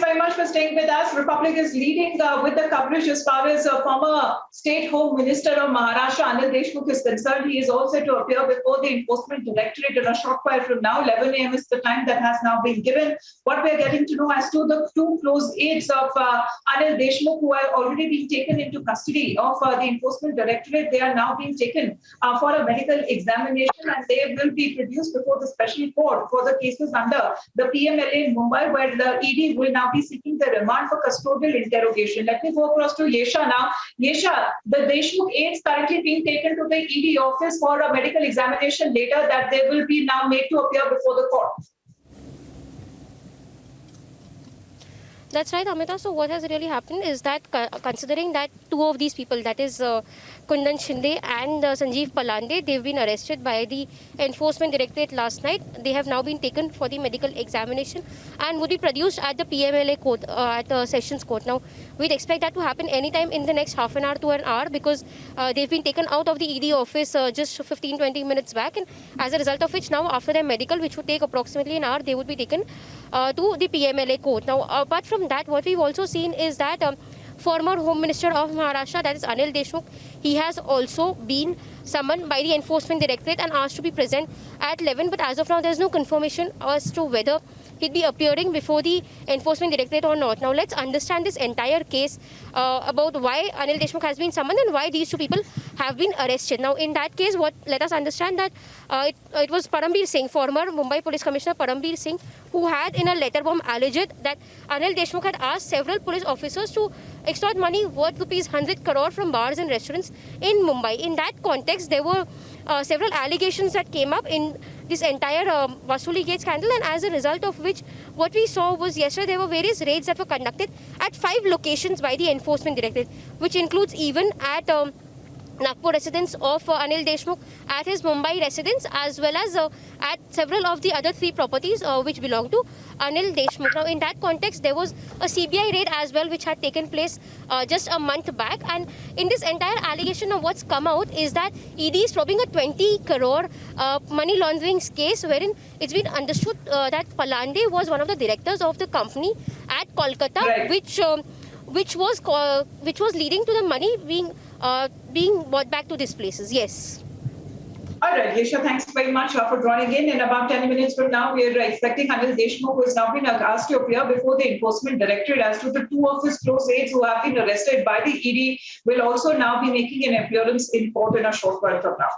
very much for staying with us. Republic is leading with the coverage as far as former State Home Minister of Maharashtra, Anil Deshmukh, is concerned. He is also to appear before the Enforcement Directorate in a short while from now. 11 a.m. is the time that has now been given. What we are getting to know as to the two close aides of Anil Deshmukh, who have already been taken into custody of the Enforcement Directorate. They are now being taken for a medical examination, and they will be produced before the special court for the cases under the PMLA in Mumbai, where the ED will now be seeking the remand for custodial interrogation. Let me go across to Yesha now. Yesha, the Deshmukh aides currently being taken to the ED office for a medical examination later, that they will be now made to appear before the court. That's right, Amita. So what has really happened is that considering that two of these people, that is Kundan Shinde and Sanjeev Palande, they've been arrested by the Enforcement Directorate last night. They have now been taken for the medical examination and would be produced at the PMLA court, at the Sessions Court. Now, we'd expect that to happen anytime in the next half an hour to an hour, because they've been taken out of the ED office just 15-20 minutes back, and as a result of which now, after their medical, which would take approximately an hour, they would be taken to the PMLA court. Now, apart from that, what we've also seen is that former Home Minister of Maharashtra, that is Anil Deshmukh, he has also been summoned by the Enforcement Directorate and asked to be present at 11. But as of now, there's no confirmation as to whether he'd be appearing before the Enforcement Directorate or not. Now, let's understand this entire case about why Anil Deshmukh has been summoned and why these two people have been arrested. Now, in that case, let us understand that it was Parambir Singh, former Mumbai Police Commissioner Parambir Singh, who had in a letter bomb alleged that Anil Deshmukh had asked several police officers to extort money worth ₹100 crore from bars and restaurants in Mumbai. In that context, there were several allegations that came up in this entire Vasuli Gate scandal, and as a result of which, what we saw was yesterday there were various raids that were conducted at 5 locations by the Enforcement Directorate, which includes even at Nagpur residence of Anil Deshmukh, at his Mumbai residence, as well as at several of the other 3 properties which belong to Anil Deshmukh. Now, in that context, there was a CBI raid as well, which had taken place just a month back. And in this entire allegation of what's come out is that ED is probing a 20 crore money laundering case, wherein it's been understood that Palande was one of the directors of the company at Kolkata, right, which was leading to the money being brought back to these places. Yes. All right, Yesha, thanks very much for joining in. In about 10 minutes from now, we are expecting Anil Deshmukh, who has now been asked to appear before the Enforcement Directorate. As to the 2 of his close aides who have been arrested by the ED, will also now be making an appearance in court in a short while from now.